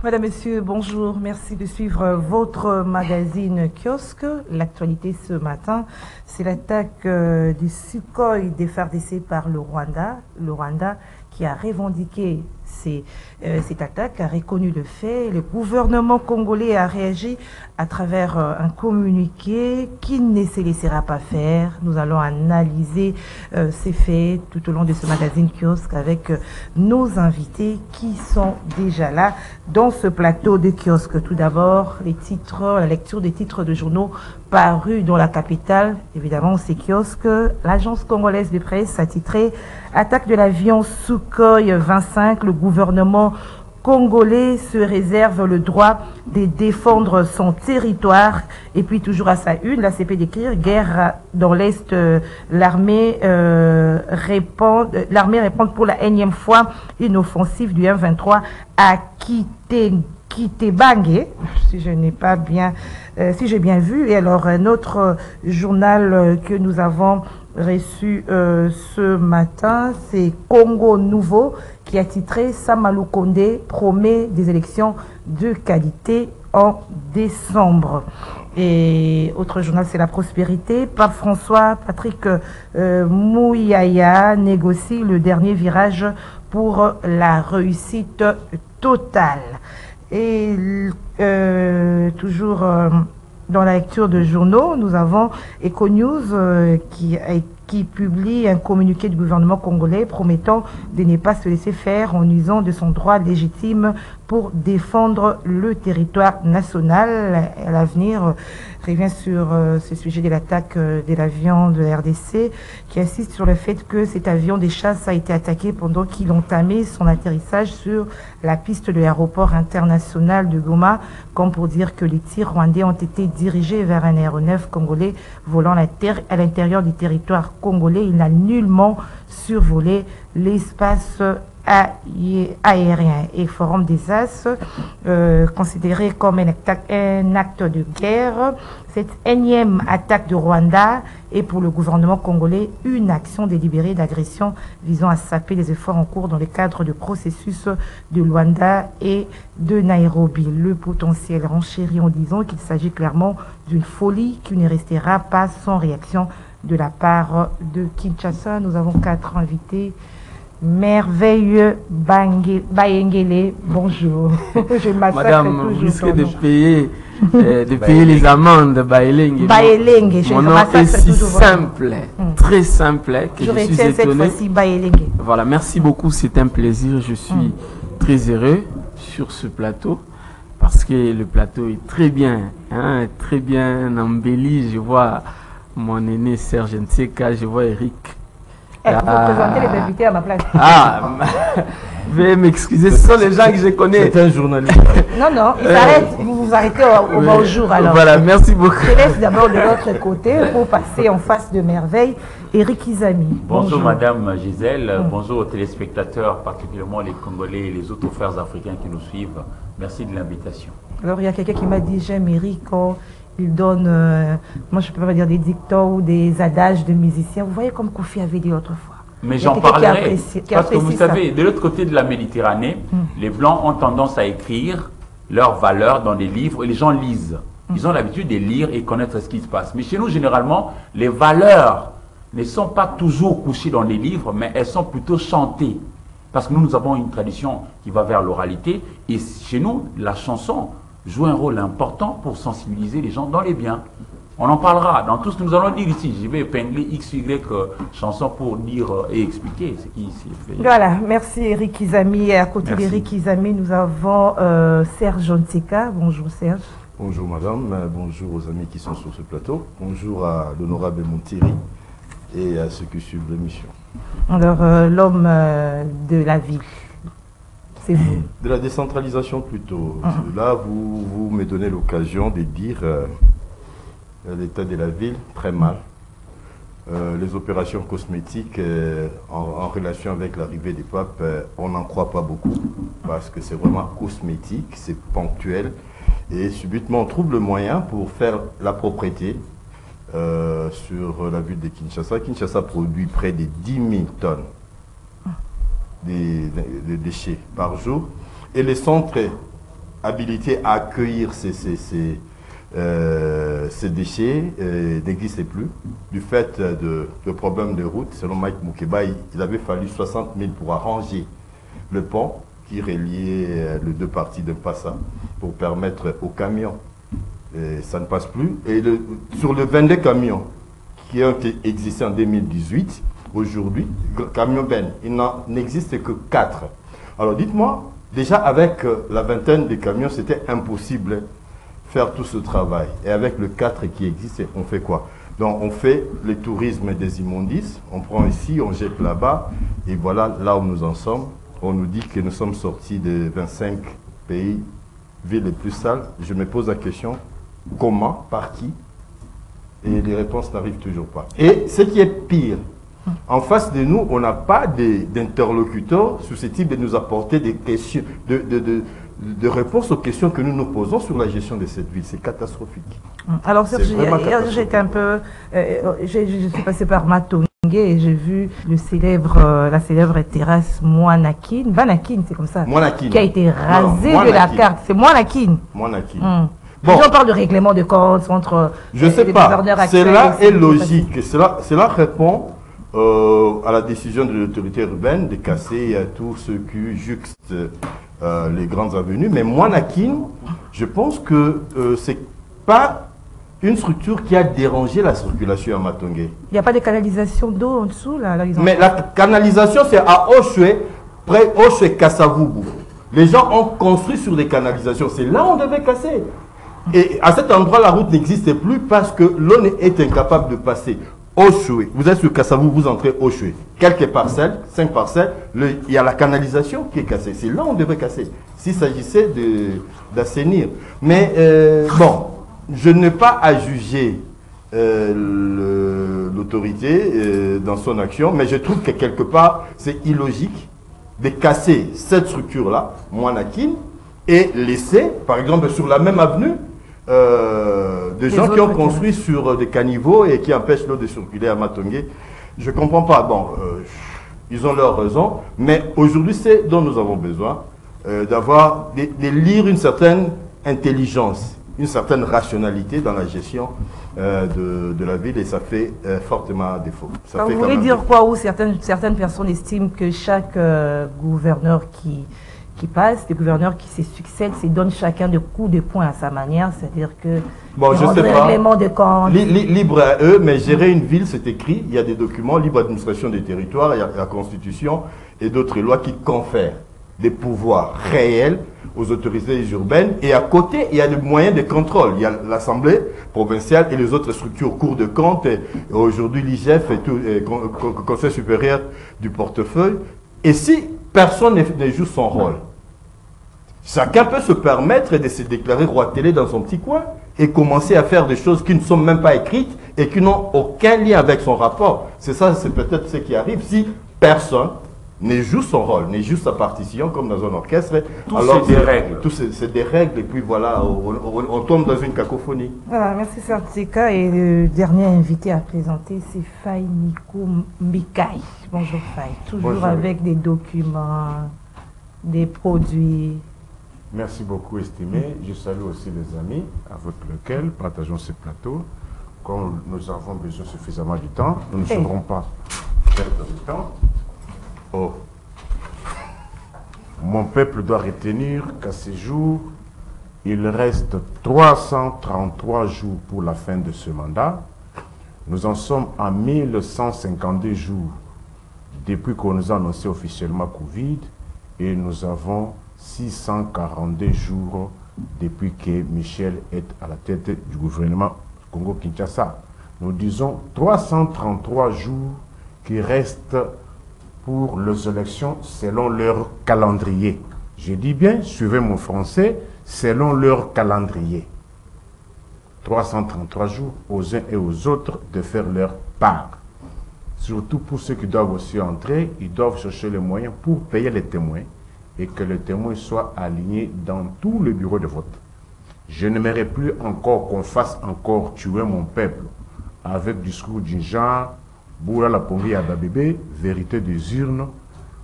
Madame, Monsieur, bonjour. Merci de suivre votre magazine Kiosque. L'actualité ce matin, c'est l'attaque du Sukhoi des FARDC par le Rwanda. Le Rwanda qui a revendiqué cette attaque, a reconnu le fait. Le gouvernement congolais a réagi à travers un communiqué qui ne se laissera pas faire. Nous allons analyser ces faits tout au long de ce magazine Kiosque avec nos invités qui sont déjà là dans ce plateau de Kiosque. Tout d'abord, les titres, la lecture des titres de journaux parus dans la capitale. Évidemment, c'est Kiosque. L'agence congolaise de presse a titré « Attaque de l'avion Sukhoi 25, le gouvernement congolais se réserve le droit de défendre son territoire ». Et puis toujours à sa une, la CP d'écrire « Guerre dans l'Est, l'armée répond pour la énième fois une offensive du M23 à Kitebangé », si je n'ai pas bien, si j'ai bien vu. Et alors un autre journal que nous avons reçu ce matin, c'est Congo Nouveau qui a titré « Samalou Kondé promet des élections de qualité en décembre ». Et autre journal, c'est La Prospérité. Pape François Patrick Mouyaya négocie le dernier virage pour la réussite totale. Et toujours dans la lecture de journaux, nous avons EcoNews qui publie un communiqué du gouvernement congolais promettant de ne pas se laisser faire en usant de son droit légitime pour défendre le territoire national. À l'avenir, revient sur ce sujet de l'attaque de l'avion de la RDC, qui insiste sur le fait que cet avion des chasses a été attaqué pendant qu'il entamait son atterrissage sur la piste de l'aéroport international de Goma, comme pour dire que les tirs rwandais ont été dirigés vers un aéronef congolais volant à l'intérieur du territoire congolais. Il n'a nullement survolé l'espace aérien. Et Forum des As, considéré comme un acte de guerre, cette énième attaque de Rwanda est pour le gouvernement congolais une action délibérée d'agression visant à saper les efforts en cours dans le cadre du processus de Luanda et de Nairobi. Le potentiel renchérit en disant qu'il s'agit clairement d'une folie qui ne restera pas sans réaction de la part de Kinshasa. Nous avons 4 invités. Merveilleux Bayengele, bonjour. Je Madame, vous risquez de payer, les amendes Bayelenge. Mon nom est si simple, très simple, que je suis étonné. Voilà, merci beaucoup, c'est un plaisir. Je suis très heureux sur ce plateau parce que le plateau est très bien embelli. Je vois mon aîné Serge Nseka, je vois Eric. Vous présentez les invités à ma place. Veuillez m'excuser, ce sont les gens que je connais. C'est un journaliste. Non, il s'arrête. Vous vous arrêtez au bonjour alors. Voilà, merci beaucoup. Je laisse d'abord de l'autre côté pour passer en face de Merveille. Eric Izami. Bonjour Madame Gisèle, bonjour aux téléspectateurs, particulièrement les Congolais et les autres frères africains qui nous suivent. Merci de l'invitation. Alors il y a quelqu'un qui m'a dit, j'aime Eric quand il donne, moi je ne peux pas dire des dictons ou des adages de musiciens. Vous voyez comme Kofi avait dit autrefois. Mais j'en parlerai, parce que vous savez, de l'autre côté de la Méditerranée, les Blancs ont tendance à écrire leurs valeurs dans des livres et les gens lisent. Ils ont l'habitude de lire et connaître ce qui se passe. Mais chez nous, généralement, les valeurs ne sont pas toujours couchées dans des livres, mais elles sont plutôt chantées. Parce que nous avons une tradition qui va vers l'oralité. Et chez nous, la chanson joue un rôle important pour sensibiliser les gens dans les biens. On en parlera dans tout ce que nous allons dire ici. Je vais épingler X, Y chansons pour dire et expliquer ce qui s'est fait. Voilà, merci Eric Izami. Et à côté d'Eric Izami, nous avons Serge Nseka. Bonjour Serge. Bonjour madame, bonjour aux amis qui sont sur ce plateau. Bonjour à l'honorable Montiri et à ceux qui suivent l'émission. Alors, l'homme de la ville. C'est vous. De la décentralisation plutôt. Là, vous me donnez l'occasion de dire l'état de la ville, très mal. Les opérations cosmétiques en relation avec l'arrivée des papes, on n'en croit pas beaucoup parce que c'est vraiment cosmétique, c'est ponctuel et subitement on trouve le moyen pour faire la propreté sur la ville de Kinshasa. Kinshasa produit près de 10 000 tonnes de déchets par jour et les centres habilité à accueillir ces déchets n'existait plus. Du fait de problèmes de route, selon Mike Moukeba, il avait fallu 60 000 pour arranger le pont qui reliait les deux parties de Passa pour permettre aux camions. Et ça ne passe plus. Et sur les 22 camions qui ont existé en 2018, aujourd'hui, camions Ben, il n'en existe que 4. Alors dites-moi, déjà avec la vingtaine de camions, c'était impossible faire tout ce travail. Et avec le 4 qui existe, on fait quoi? Donc on fait le tourisme des immondices, on prend ici, on jette là-bas, et voilà là où nous en sommes. On nous dit que nous sommes sortis de 25 pays, villes les plus sales. Je me pose la question, comment, par qui? Et les réponses n'arrivent toujours pas. Et ce qui est pire, en face de nous, on n'a pas d'interlocuteurs susceptibles de nous apporter des questions, de réponses aux questions que nous nous posons sur la gestion de cette ville. C'est catastrophique. Alors Serge, hier j'étais un peu, je suis passé par Matongue et j'ai vu la célèbre terrasse Moanakin, Banakin, c'est comme ça, Moanakin, qui a été rasée de la carte. C'est Moanakin. Moanakin. Bon. On parle de règlement de comptes entre je sais pas. Cela est logique. Cela répond à la décision de l'autorité urbaine de casser tout ce qui juxte les grandes avenues. Mais Moanakin, je pense que c'est pas une structure qui a dérangé la circulation à Matongé. Il n'y a pas de canalisation d'eau en dessous là, mais la canalisation, c'est à Oshwe, près Oshwe Kasavubu. Les gens ont construit sur des canalisations. C'est là où on devait casser. Et à cet endroit, la route n'existe plus parce que l'eau est incapable de passer. Oshwe, vous êtes sur Kasavubu, vous entrez Oshwe. Quelques parcelles, 5 parcelles, il y a la canalisation qui est cassée. C'est là où on devait casser, s'il s'agissait d'assainir. Mais bon, je n'ai pas à juger l'autorité dans son action, mais je trouve que quelque part, c'est illogique de casser cette structure-là, Moanakin, et laisser, par exemple, sur la même avenue, des gens qui ont construit sur des caniveaux et qui empêchent l'eau de circuler à Matongé. Je ne comprends pas. Bon, ils ont leur raison, mais aujourd'hui, c'est dont nous avons besoin, de lire une certaine intelligence, une certaine rationalité dans la gestion de la ville, et ça fait fortement défaut. Ça vous voulez dire quoi, où certaines personnes estiment que chaque gouverneur qui passe, des gouverneurs qui se succèdent, se donnent chacun de coups de poing à sa manière, c'est-à-dire que bon, je sais pas. Règlement de compte. Libre à eux, mais gérer une ville, c'est écrit, il y a des documents, libre administration des territoires, il y a la Constitution et d'autres lois qui confèrent des pouvoirs réels aux autorités urbaines, et à côté, il y a des moyens de contrôle. Il y a l'Assemblée provinciale et les autres structures, Cour de compte, et aujourd'hui l'IGF et tout, Conseil supérieur du portefeuille. Et si personne ne joue son rôle, chacun peut se permettre de se déclarer roi télé dans son petit coin et commencer à faire des choses qui ne sont même pas écrites et qui n'ont aucun lien avec son rapport. C'est ça, c'est peut-être ce qui arrive si personne ne joue son rôle, ne joue sa partition comme dans un orchestre. Alors c'est des règles. C'est des règles, et puis voilà, on tombe dans une cacophonie. Voilà, merci Sartika. Et le dernier invité à présenter, c'est Faye Nico Mbikai. Bonjour Faye. Toujours bonjour. Avec des documents, des produits. Merci beaucoup, estimé. Je salue aussi les amis avec lesquels partageons ce plateau. Comme nous avons besoin suffisamment du temps, nous ne saurons pas perdre du temps. Oh. Mon peuple doit retenir qu'à ce jour, il reste 333 jours pour la fin de ce mandat. Nous en sommes à 1152 jours depuis qu'on nous a annoncé officiellement Covid, et nous avons 642 jours depuis que Michel est à la tête du gouvernement Congo-Kinshasa. Nous disons 333 jours qui restent pour les élections selon leur calendrier. Je dis bien, suivez mon français, selon leur calendrier. 333 jours aux uns et aux autres de faire leur part. Surtout pour ceux qui doivent aussi entrer, ils doivent chercher les moyens pour payer les témoins et que les témoins soient alignés dans tous les bureaux de vote. Je n'aimerais plus encore qu'on fasse encore tuer mon peuple avec discours du genre Boula la Pongi à Babébé, vérité des urnes,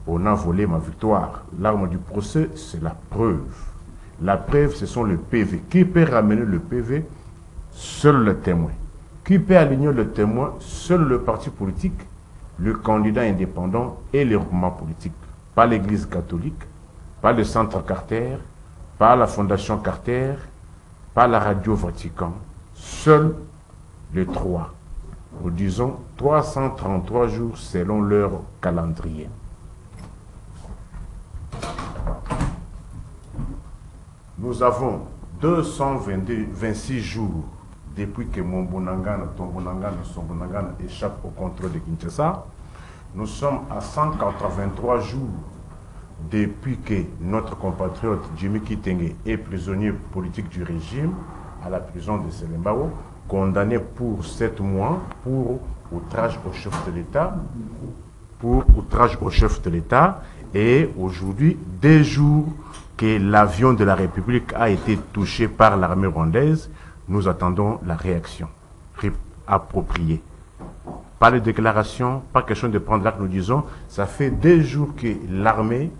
on a volé ma victoire. L'arme du procès, c'est la preuve. La preuve, ce sont les PV. Qui peut ramener le PV? Seul le témoin. Qui peut aligner le témoin? Seul le parti politique, le candidat indépendant et les groupements politiques. Pas l'Église catholique, pas le Centre Carter, pas la Fondation Carter, pas la Radio Vatican. Seuls les trois. Nous disons 333 jours selon leur calendrier. Nous avons 226 jours depuis que Mombonangana, Tombonangana, Sombonangana échappe au contrôle de Kinshasa. Nous sommes à 183 jours depuis que notre compatriote Jimmy Kitenge est prisonnier politique du régime à la prison de Selembao, condamné pour 7 mois pour outrage au chef de l'État. Et aujourd'hui, 2 jours que l'avion de la République a été touché par l'armée rwandaise, nous attendons la réaction appropriée. Pas de déclaration, pas question de prendre l'acte, nous disons, ça fait 2 jours que l'armée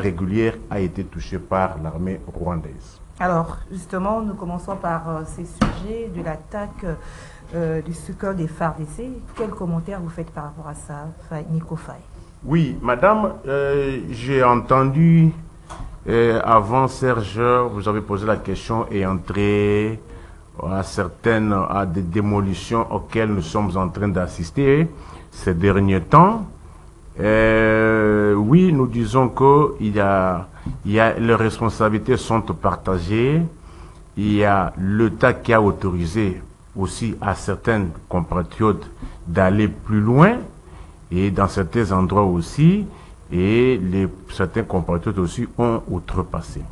régulière a été touchée par l'armée rwandaise. Alors, justement, nous commençons par ces sujets de l'attaque du secours des FARDC. Quel commentaire vous faites par rapport à ça, Nico Faye? Oui, madame, j'ai entendu avant, Serge, vous avez posé la question et entré à des démolitions auxquelles nous sommes en train d'assister ces derniers temps. Oui, nous disons que les responsabilités sont partagées. Il y a l'État qui a autorisé aussi à certains compatriotes d'aller plus loin et dans certains endroits aussi, et certains compatriotes aussi ont outrepassé.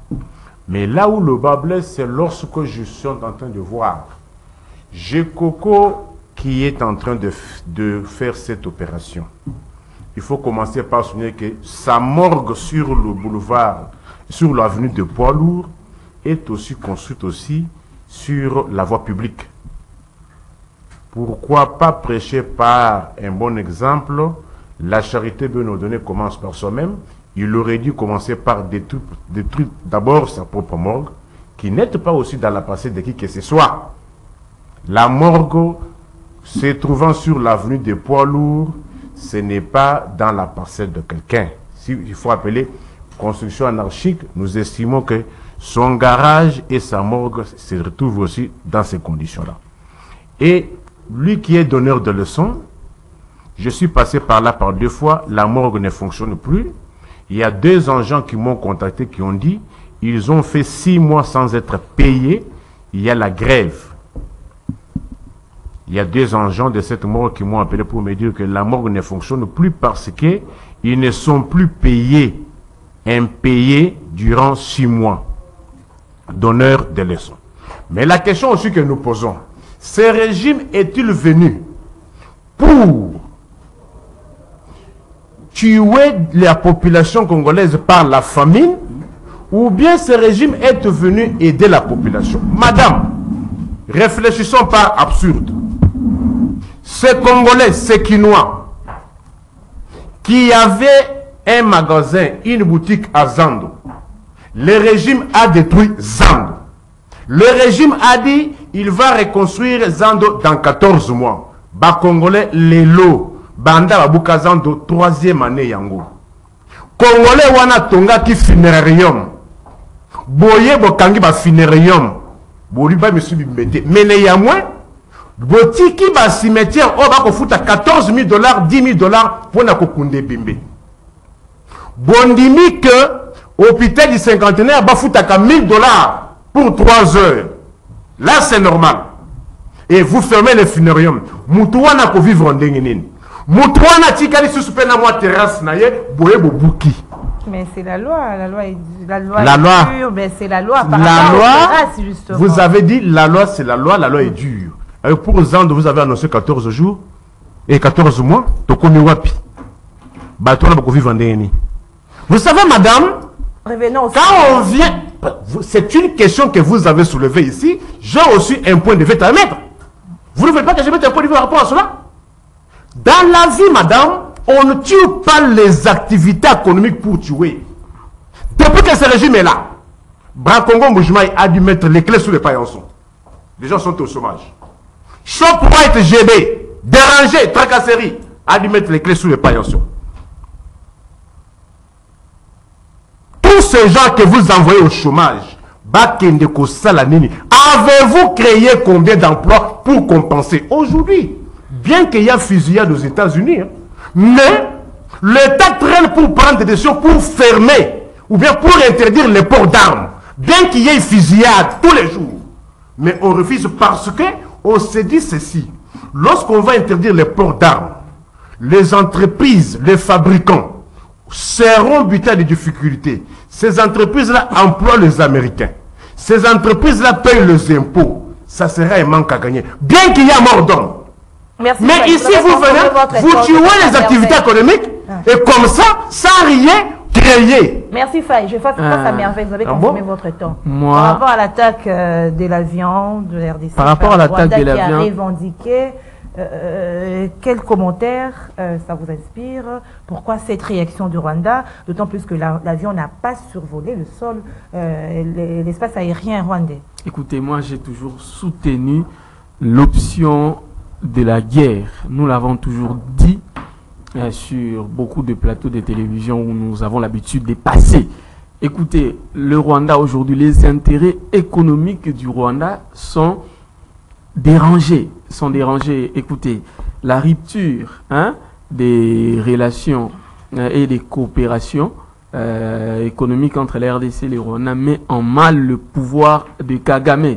Mais là où le bas blesse, c'est lorsque je suis en train de voir Gekoko qui est en train de faire cette opération. Il faut commencer par souligner que sa morgue sur le boulevard, sur l'avenue de Poids-Lourd, est aussi construite aussi sur la voie publique. Pourquoi pas prêcher par un bon exemple? La charité bien ordonnée commence par soi-même. Il aurait dû commencer par détruire d'abord sa propre morgue, qui n'est pas aussi dans la passée de qui que ce soit. La morgue se trouvant sur l'avenue des Poids-Lourds, ce n'est pas dans la parcelle de quelqu'un. Il faut appeler construction anarchique. Nous estimons que son garage et sa morgue se retrouvent aussi dans ces conditions-là. Et lui qui est donneur de leçons, je suis passé par là par 2 fois, la morgue ne fonctionne plus. Il y a 2 agents qui m'ont contacté, qui ont dit, ils ont fait 6 mois sans être payés, il y a la grève. Il y a 2 agents de cette morgue qui m'ont appelé pour me dire que la morgue ne fonctionne plus parce qu'ils ne sont plus impayés durant 6 mois. Donneur de leçons. Mais la question aussi que nous posons, ce régime est-il venu pour tuer la population congolaise par la famine, ou bien ce régime est venu aider la population? Madame, réfléchissons pas absurde. Ces Congolais, ces Quinois, qui avaient un magasin, une boutique à Zando, le régime a détruit Zando. Le régime a dit, il va reconstruire Zando dans 14 mois. Bas Congolais, les lots. Banda Babuka Zando, 3e année yango. Congolais wana tonga ki funerarium. Boye bokangi ba funerarium. Boli ba monsieur bimete. Mene ya moins. Botiki ba cimetière o ba ko futa $14,000, $10,000 pour na kokunde bimbe. Bondimi que hôpital du cinquantenaire ba futa ka $1,000 pour 3 heures. Là c'est normal. Et vous fermez les funerariums. Mutuana ko vivre ndenge nini. Mutuana tikali suspend na moi terrasse na ye boye bobuki. Mais c'est la loi, la loi dure, mais c'est la loi. Terrasse, justement. Vous avez dit la loi c'est la loi est dure. Pour Zando, vous avez annoncé 14 jours et 14 mois. Wapi. Vous savez, madame, revenons quand on vient, c'est une question que vous avez soulevée ici. J'ai aussi un point de vue à mettre. Vous ne voulez pas que je mette un point de vue par rapport à cela? Dans la vie, madame, on ne tue pas les activités économiques pour tuer. Depuis que ce régime est là, Bracongo Moujmaï a dû mettre les clés sous les paillançons. Les gens sont au chômage. Shoprite GB, dérangé, tracasserie, a dû mettre les clés sous les paillançons. Tous ces gens que vous envoyez au chômage, Bakendeko Salanini, avez-vous créé combien d'emplois pour compenser? Aujourd'hui, bien qu'il y ait fusillade aux États-Unis, hein, mais l'État traîne pour prendre des décisions pour fermer ou bien pour interdire les ports d'armes. Bien qu'il y ait fusillade tous les jours. Mais on refuse parce qu'on s'est dit ceci. Lorsqu'on va interdire les ports d'armes, les entreprises, les fabricants seront butés à des difficultés. Ces entreprises-là emploient les Américains. Ces entreprises-là payent les impôts. Ça sera un manque à gagner. Bien qu'il y ait mort d'homme. Mais ici, vous venez, vous tuez les activités économiques et comme ça, sans rien créer. Merci Faye, je fasse à merveille, vous avez consommé votre temps. Moi, par rapport à l'attaque de l'avion de l'RDC, par rapport à l'attaque de l'avion, qui a revendiqué, quel commentaire ça vous inspire? Pourquoi cette réaction du Rwanda? D'autant plus que l'avion n'a pas survolé le sol, l'espace aérien rwandais. Écoutez, moi j'ai toujours soutenu l'option de la guerre. Nous l'avons toujours dit sur beaucoup de plateaux de télévision où nous avons l'habitude de passer. Écoutez, le Rwanda aujourd'hui, les intérêts économiques du Rwanda sont dérangés. Écoutez, la rupture des relations et des coopérations économiques entre la RDC et le Rwanda met en mal le pouvoir de Kagame.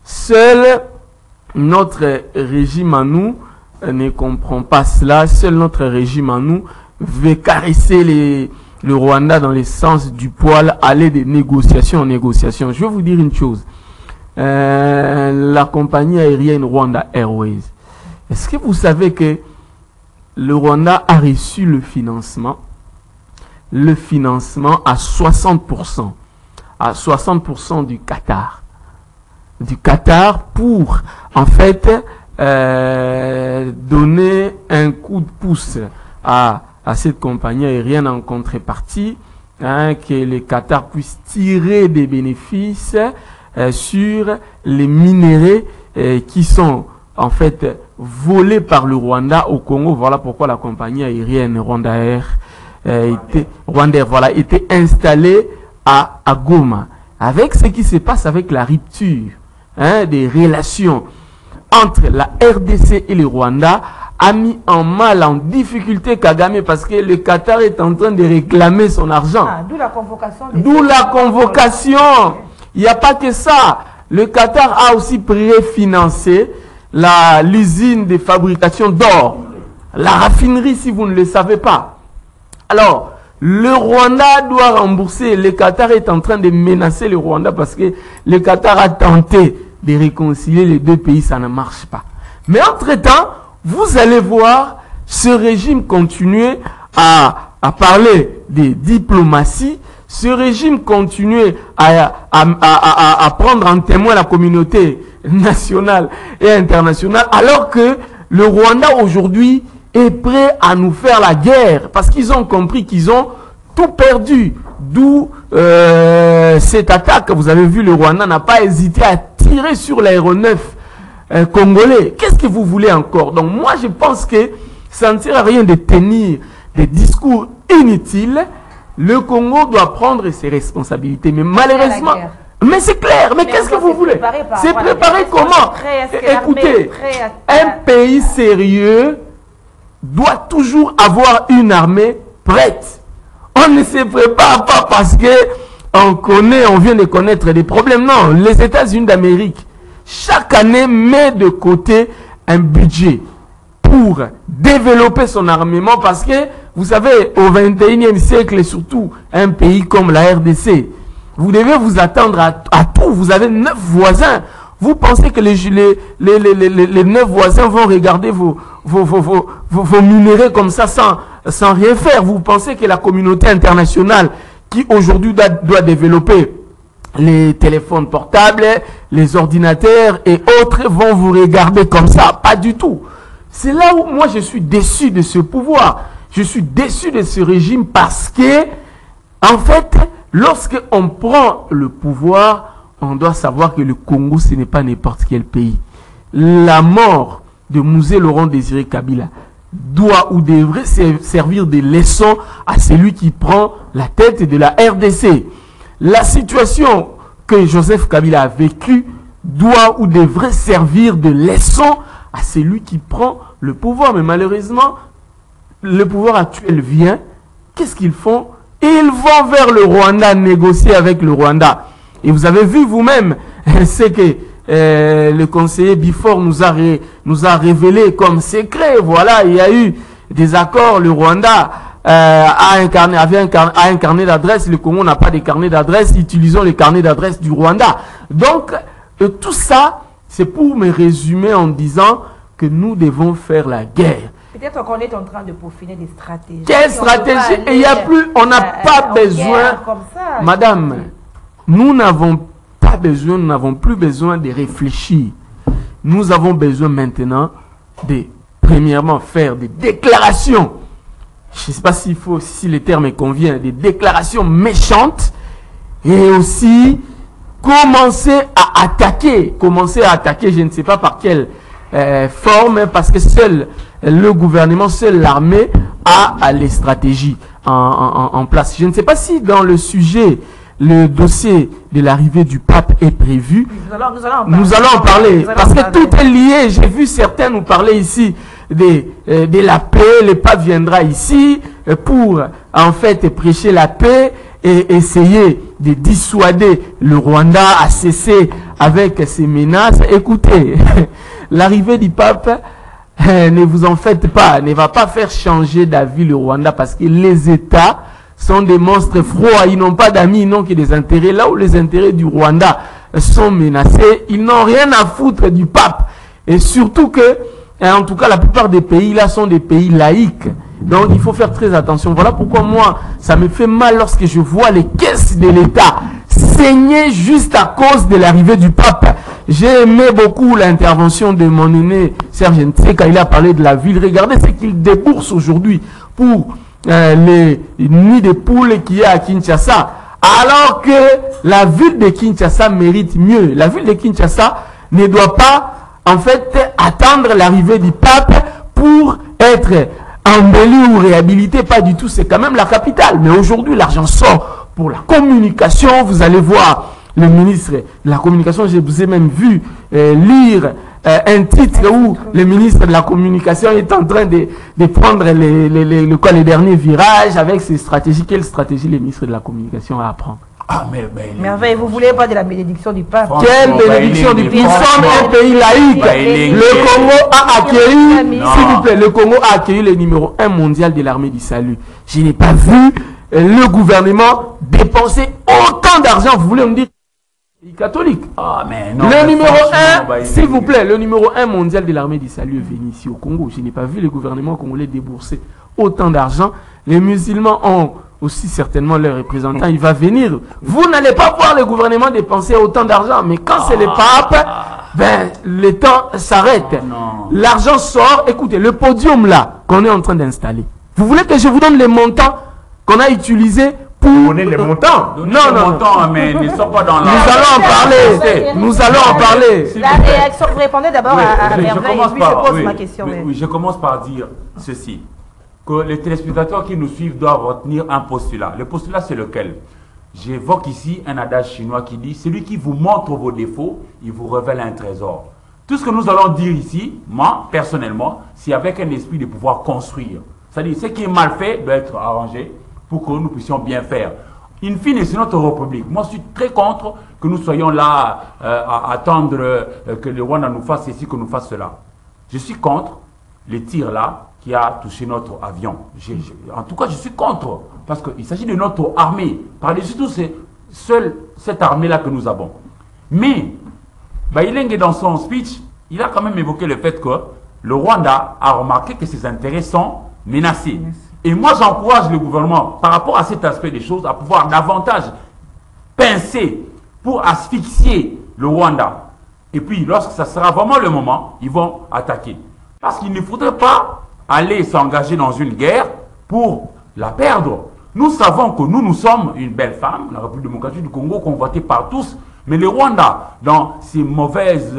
Seul notre régime à nous ne comprend pas cela. Seul notre régime à nous veut caresser le Rwanda dans le sens du poil, aller de négociation en négociation. Je vais vous dire une chose. La compagnie aérienne Rwanda Airways, est-ce que vous savez que le Rwanda a reçu le financement à 60% du Qatar pour en fait donner un coup de pouce à cette compagnie aérienne en contrepartie, que le Qatar puisse tirer des bénéfices sur les minéraux qui sont en fait volés par le Rwanda au Congo. Voilà pourquoi la compagnie aérienne Rwanda Air était installée à Goma. Avec ce qui se passe avec la rupture des relations entre la RDC et le Rwanda, a mis en mal, en difficulté Kagame parce que le Qatar est en train de réclamer son argent. D'où la convocation. Il n'y a pas que ça. Le Qatar a aussi préfinancé l'usine de fabrication d'or, la raffinerie, si vous ne le savez pas. Alors, le Rwanda doit rembourser. Le Qatar est en train de menacer le Rwanda parce que le Qatar a tenté de réconcilier les deux pays, ça ne marche pas. Mais entre-temps, vous allez voir ce régime continuer à parler de diplomatie, ce régime continuer à prendre en témoin la communauté nationale et internationale, alors que le Rwanda aujourd'hui est prêt à nous faire la guerre, parce qu'ils ont compris qu'ils ont tout perdu. D'où cette attaque. Vous avez vu, le Rwanda n'a pas hésité à tirer sur l'aéronef congolais. Qu'est-ce que vous voulez encore? Donc moi je pense que ça ne sert à rien de tenir des discours inutiles. Le Congo doit prendre ses responsabilités. Mais malheureusement, mais c'est clair, mais qu'est-ce que vous voulez? C'est préparé comment? Écoutez, un pays sérieux doit toujours avoir une armée prête. On ne se prépare pas parce que on vient de connaître des problèmes. Non, les États-Unis d'Amérique, chaque année, met de côté un budget pour développer son armement parce que, vous savez, au 21e siècle et surtout, un pays comme la RDC, vous devez vous attendre à tout. Vous avez 9 voisins. Vous pensez que les 9 voisins vont regarder vos minéraux comme ça sans rien faire? Vous pensez que la communauté internationale qui aujourd'hui doit développer les téléphones portables, les ordinateurs et autres vont vous regarder comme ça? Pas du tout. C'est là où moi je suis déçu de ce pouvoir. Je suis déçu de ce régime parce que, en fait, Lorsqu'on prend le pouvoir, on doit savoir que le Congo, ce n'est pas n'importe quel pays. La mort de Mouzé Laurent Désiré Kabila doit ou devrait servir de leçon à celui qui prend la tête de la RDC. La situation que Joseph Kabila a vécue doit ou devrait servir de leçon à celui qui prend le pouvoir. Mais malheureusement, le pouvoir actuel vient. Qu'est-ce qu'ils font? Ils vont vers le Rwanda négocier avec le Rwanda. Et vous avez vu vous-même ce que le conseiller Bifort nous a révélé comme secret. Voilà, il y a eu des accords. Le Rwanda a un carnet d'adresse. Le Congo n'a pas de carnet d'adresse. Utilisons les carnets d'adresse du Rwanda. Donc, tout ça, c'est pour me résumer en disant que nous devons faire la guerre. Peut-être qu'on est en train de peaufiner des stratégies. Quelle stratégie? Et il n'y a plus, on n'a pas besoin. Madame, nous n'avons pas besoin, nous n'avons plus besoin de réfléchir. Nous avons besoin maintenant de, premièrement, faire des déclarations. Je ne sais pas s'il faut, si le terme convient, des déclarations méchantes. Et aussi, commencer à attaquer, je ne sais pas par quelle forme, parce que seul le gouvernement, seule l'armée a les stratégies en place. Je ne sais pas si dans le sujet, le dossier de l'arrivée du pape est prévu. Nous allons en parler. Parce que tout est lié. J'ai vu certains nous parler ici de la paix. Le pape viendra ici pour en fait prêcher la paix et essayer de dissuader le Rwanda à cesser avec ses menaces. Écoutez, l'arrivée du pape, ne vous en faites pas, ne va pas faire changer d'avis le Rwanda, parce que les États sont des monstres froids, ils n'ont pas d'amis, ils n'ont que des intérêts. Là où les intérêts du Rwanda sont menacés, ils n'ont rien à foutre du pape. Et surtout que, en tout cas, la plupart des pays là sont des pays laïques. Donc il faut faire très attention. Voilà pourquoi moi, ça me fait mal lorsque je vois les caisses de l'État saigner juste à cause de l'arrivée du pape. J'ai aimé beaucoup l'intervention de mon aîné Serge Ntsé quand il a parlé de la ville. Regardez ce qu'il débourse aujourd'hui pour les nids de poules qu'il y a à Kinshasa. Alors que la ville de Kinshasa mérite mieux. La ville de Kinshasa ne doit pas en fait attendre l'arrivée du pape pour être embellie ou réhabilitée. Pas du tout. C'est quand même la capitale. Mais aujourd'hui, l'argent sort pour la communication. Vous allez voir le ministre de la communication, je vous ai même vu lire un titre où le ministre de la communication est en train de prendre les derniers virages avec ses stratégies. Quelle stratégie le ministre de la communication a à prendre? Ah, mais merveille, vous voulez pas de la bénédiction du pape? Quelle bénédiction du pape? Nous sommes un pays laïque. Le Congo a accueilli, s'il vous plaît, le Congo a accueilli le numéro 1 mondial de l'armée du salut. Je n'ai pas vu le gouvernement dépenser autant d'argent. Vous voulez me dire catholique? Ah, mais non, le numéro 1, s'il vous plaît, le numéro 1 mondial de l'armée du salut est venu ici au Congo. Je n'ai pas vu le gouvernement congolais débourser autant d'argent. Les musulmans ont aussi certainement leurs représentants. Il va venir. Vous n'allez pas voir le gouvernement dépenser autant d'argent. Mais quand c'est le pape, ben, le temps s'arrête. L'argent sort. Écoutez, le podium là qu'on est en train d'installer. Vous voulez que je vous donne les montants qu'on a utilisés pour... On est les montants. Non, mais ne sont pas dans la... Nous allons en parler. Nous allons en parler. La réaction, vous répondez d'abord à Merveille, et puis je pose ma question. Oui, je commence par dire ceci. Que les téléspectateurs qui nous suivent doivent retenir un postulat. Le postulat, c'est lequel? J'évoque ici un adage chinois qui dit: celui qui vous montre vos défauts, il vous révèle un trésor. Tout ce que nous allons dire ici, moi, personnellement, c'est avec un esprit de pouvoir construire. C'est-à-dire, ce qui est mal fait doit être arrangé pour que nous puissions bien faire. In fine, c'est notre République. Moi, je suis très contre que nous soyons là à attendre que le Rwanda nous fasse ceci, que nous fasse cela. Je suis contre les tirs là qui a touché notre avion. En tout cas, je suis contre, parce qu'il s'agit de notre armée. Par-dessus tout, c'est seule cette armée-là que nous avons. Mais, Bailenge, dans son speech, il a quand même évoqué le fait que le Rwanda a remarqué que ses intérêts sont menacés. Et moi, j'encourage le gouvernement, par rapport à cet aspect des choses, à pouvoir davantage pincer pour asphyxier le Rwanda. Et puis, lorsque ça sera vraiment le moment, ils vont attaquer. Parce qu'il ne faudrait pas aller s'engager dans une guerre pour la perdre. Nous savons que nous sommes une belle femme, la République démocratique du Congo, convoitée par tous, mais le Rwanda, dans ses mauvaises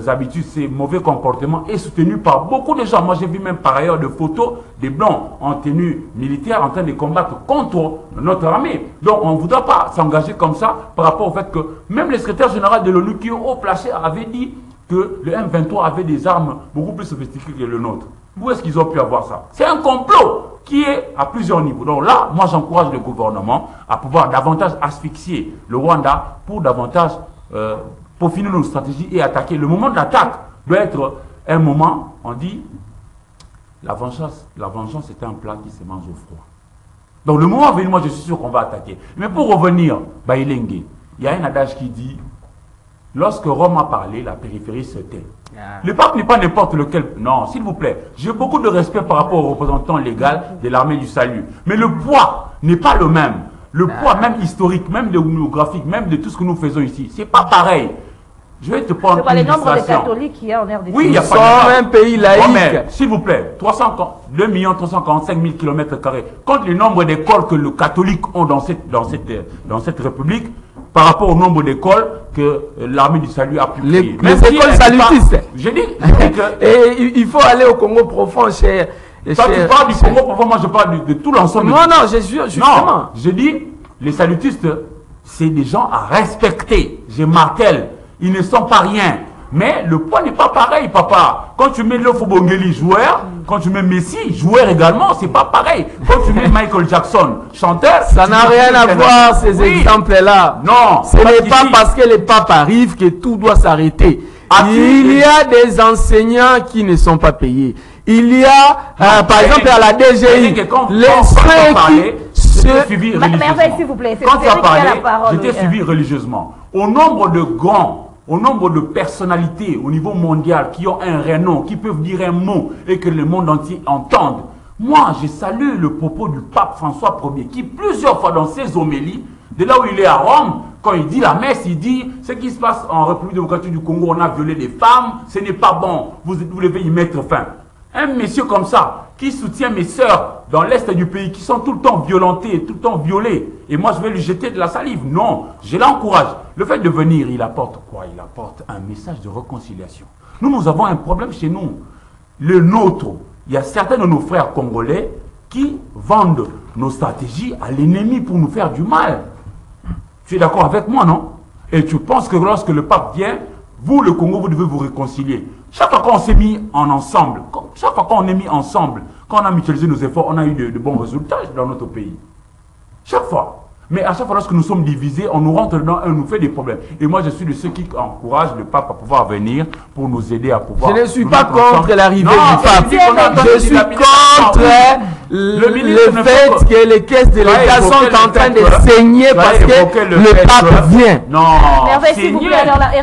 habitudes, ses mauvais comportements, est soutenu par beaucoup de gens. Moi, j'ai vu même par ailleurs des photos des Blancs en tenue militaire en train de combattre contre notre armée. Donc, on ne voudra pas s'engager comme ça par rapport au fait que même le secrétaire général de l'ONU, qui est haut placé, avait dit que le M23 avait des armes beaucoup plus sophistiquées que le nôtre. Où est-ce qu'ils ont pu avoir ça? C'est un complot qui est à plusieurs niveaux. Donc là, moi j'encourage le gouvernement à pouvoir davantage asphyxier le Rwanda pour davantage peaufiner nos stratégies et attaquer. Le moment de l'attaque doit être un moment, on dit, la vengeance c'est un plat qui se mange au froid. Donc le moment venu, moi je suis sûr qu'on va attaquer. Mais pour revenir, Bailenge, il y a un adage qui dit, lorsque Rome a parlé, la périphérie se tait. Le pape n'est pas n'importe lequel. Non, s'il vous plaît. J'ai beaucoup de respect par rapport au représentant légal de l'armée du salut. Mais le poids n'est pas le même. Le poids même historique, même démographique, même de tout ce que nous faisons ici, c'est pas pareil. Je vais te prendre une illustration. Les nombres de catholiques qu'il y a en RDC. Oui, il y a pas un pays laïque. S'il vous plaît, 2 345 000 km². Contre le nombre d'écoles que les catholiques ont dans cette république, par rapport au nombre d'écoles que l'armée du salut a pu créer. Les écoles salutistes. Je dis que... Et il faut aller au Congo profond, cher. Toi, tu parles du Congo profond, moi je parle de tout l'ensemble. Non, non, justement. Non, je dis, les salutistes, c'est des gens à respecter. Je martèle. Ils ne sont pas rien. Mais le poids n'est pas pareil, papa. Quand tu mets Lofo Bongeli, joueur, quand tu mets Messi, joueur également, c'est pas pareil. Quand tu mets Michael Jackson, chanteur... Ça n'a rien à voir, ces exemples-là. Non. Ce n'est pas parce que les papes arrivent que tout doit s'arrêter. Il y a des enseignants qui ne sont pas payés. Il y a, par exemple, à la DGI, les ceux qui... Quand tu as parlé, j'étais suivi religieusement. Au nombre de grands, au nombre de personnalités au niveau mondial qui ont un renom, qui peuvent dire un mot et que le monde entier entende. Moi, je salue le propos du pape François Ier qui, plusieurs fois dans ses homélies, de là où il est à Rome, quand il dit la messe, il dit ce qui se passe en République démocratique du Congo, on a violé des femmes, ce n'est pas bon, vous devez y mettre fin. Un monsieur comme ça, qui soutient mes sœurs dans l'est du pays, qui sont tout le temps violentées, tout le temps violées, et moi je vais lui jeter de la salive. Non, je l'encourage. Le fait de venir, il apporte quoi? Il apporte un message de réconciliation. Nous avons un problème chez nous. Le nôtre, il y a certains de nos frères congolais qui vendent nos stratégies à l'ennemi pour nous faire du mal. Tu es d'accord avec moi, non? Et tu penses que lorsque le pape vient, vous, le Congo, vous devez vous réconcilier. Chaque fois qu'on s'est mis en ensemble, chaque fois qu'on est mis ensemble, quand on a mutualisé nos efforts, on a eu de bons résultats dans notre pays. Chaque fois. Mais à chaque fois, lorsque nous sommes divisés, on nous rentre dedans et on nous fait des problèmes. Et moi, je suis de ceux qui encouragent le pape à pouvoir venir pour nous aider à pouvoir... Je ne suis pas contre l'arrivée du pape. Je suis contre le fait que les caisses de l'État sont en train de saigner parce que le pape vient. Non,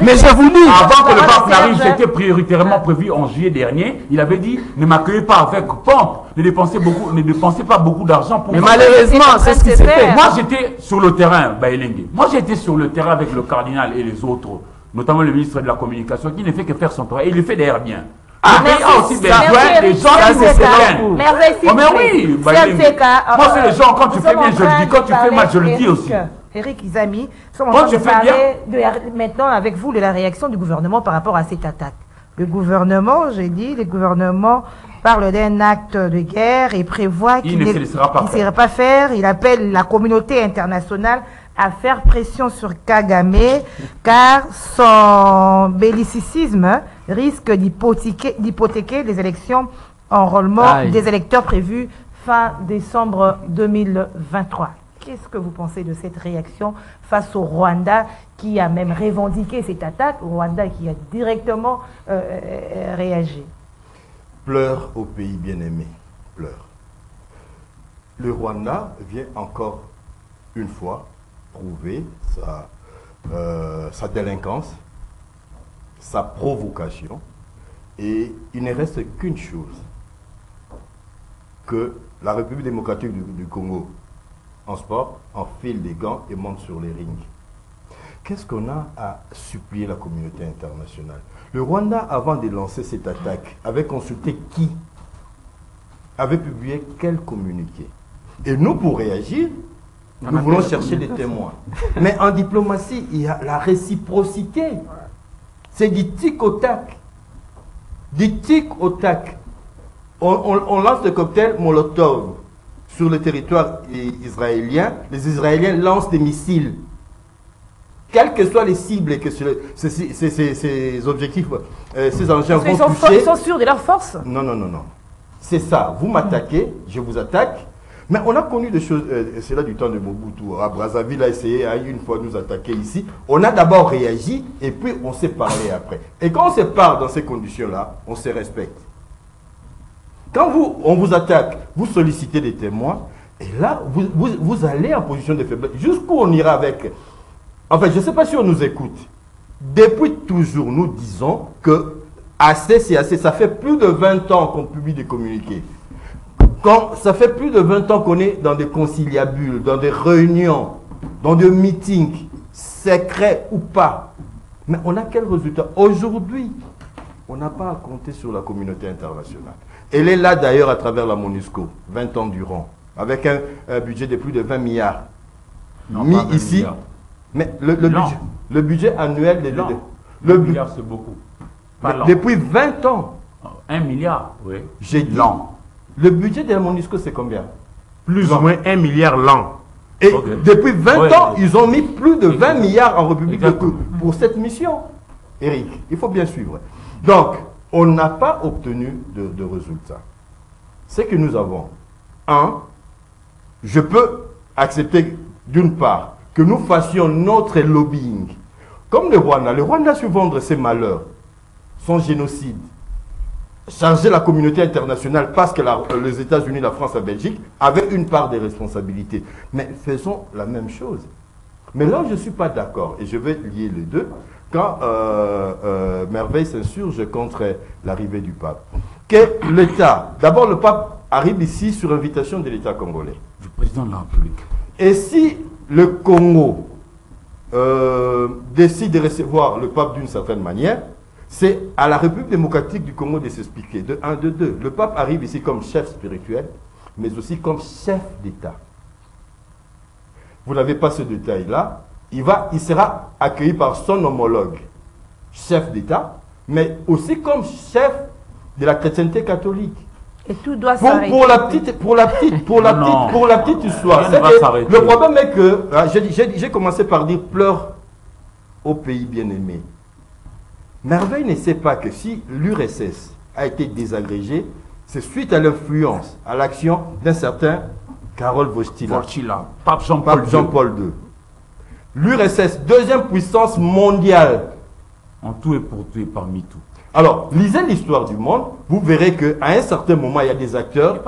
mais je vous dis... Avant que le pape n'arrive, c'était prioritairement prévu en juillet dernier. Il avait dit, ne m'accueillez pas avec pompe. Ne dépensez pas beaucoup d'argent pour... Mais malheureusement, c'est ce qui s'est fait. Moi, j'étais sur le terrain, Bailenge. Moi, j'ai été sur le terrain avec le cardinal et les autres, notamment le ministre de la Communication, qui ne fait que faire son travail. Et il le fait d'ailleurs bien. Il y a aussi besoin des gens qui se plaignent. Mais oui, Bailenge. Moi, c'est les gens, quand tu fais bien, je le dis. Quand tu fais mal, je le dis aussi. Eric Izami, nous sommes en train de parler maintenant avec vous de la réaction du gouvernement par rapport à cette attaque. Le gouvernement, j'ai dit, le gouvernement parle d'un acte de guerre et prévoit qu'il ne se laissera pas faire. Il appelle la communauté internationale à faire pression sur Kagame car son bellicisme risque d'hypothéquer les élections enrôlement des électeurs prévus fin décembre 2023. Qu'est-ce que vous pensez de cette réaction face au Rwanda qui a même revendiqué cette attaque, au Rwanda qui a directement réagi? Pleure au pays bien-aimé, pleure. Le Rwanda vient encore une fois prouver sa délinquance, sa provocation, et il ne reste qu'une chose, que la République démocratique du Congo en sport enfile des gants et monte sur les rings. Qu'est-ce qu'on a à supplier la communauté internationale? Le Rwanda, avant de lancer cette attaque, avait consulté qui? Avait publié quel communiqué? Et nous, pour réagir, nous voulons chercher des témoins. Mais en diplomatie, il y a la réciprocité. C'est du tic au tac. Du tic au tac. On lance le cocktail Molotov sur le territoire israélien. Les Israéliens lancent des missiles. Quelles que soient les cibles et que ces objectifs, ces engins vont toucher... Ils sont sûrs de leur force? Non, non, non, non. C'est ça. Vous m'attaquez, je vous attaque. Mais on a connu des choses, c'est là du temps de Mobutu. À Brazzaville a essayé une fois de nous attaquer ici. On a d'abord réagi et puis on s'est parlé après. Et quand on se parle dans ces conditions-là, on se respecte. Quand on vous attaque, vous sollicitez des témoins, et là, vous allez en position de faiblesse. Jusqu'où on ira avec... Enfin, je ne sais pas si on nous écoute. Depuis toujours, nous disons que assez, c'est assez. Ça fait plus de 20 ans qu'on publie des communiqués. Ça fait plus de 20 ans qu'on est dans des conciliabules, dans des réunions, dans des meetings, secrets ou pas. Mais on a quel résultat? Aujourd'hui, on n'a pas à compter sur la communauté internationale. Elle est là d'ailleurs à travers la MONUSCO, 20 ans durant, avec un budget de plus de 20 milliards. Non, mis 20 ici. Milliards. Mais le budget annuel... Le milliard, c'est beaucoup. Depuis 20 ans. 1 milliard, oui. J'ai dit... Le budget de la MONUSCO, c'est combien? Plus ou moins 1 milliard l'an. Et depuis 20 ans, ils ont mis plus de 20 milliards en République de Congo pour cette mission. Eric, il faut bien suivre. Donc, on n'a pas obtenu de résultats. C'est que nous avons, je peux accepter d'une part que nous fassions notre lobbying. Comme le Rwanda a su vendre ses malheurs, son génocide, charger la communauté internationale parce que les États-Unis, la France, la Belgique avaient une part des responsabilités. Mais faisons la même chose. Mais là où je ne suis pas d'accord, et je vais lier les deux, quand Merveille s'insurge contre l'arrivée du pape, que l'État, d'abord le pape arrive ici sur invitation de l'État congolais. Du président de la République. Et si le Congo décide de recevoir le pape d'une certaine manière, c'est à la République démocratique du Congo de s'expliquer. De 1, de 2. Le pape arrive ici comme chef spirituel, mais aussi comme chef d'État. Vous n'avez pas ce détail-là. Il sera accueilli par son homologue, chef d'État, mais aussi comme chef de la chrétienté catholique. Et tout doit s'arrêter. Pour la petite histoire. Le problème est que, j'ai commencé par dire pleure au pays bien-aimé. Merveille ne sait pas que si l'URSS a été désagrégée, c'est suite à l'influence, à l'action d'un certain Karol Wojtyla, pape Jean-Paul II. L'URSS, deuxième puissance mondiale. En tout et pour tout et parmi tout. Alors, lisez l'histoire du monde, vous verrez qu'à un certain moment, il y a des acteurs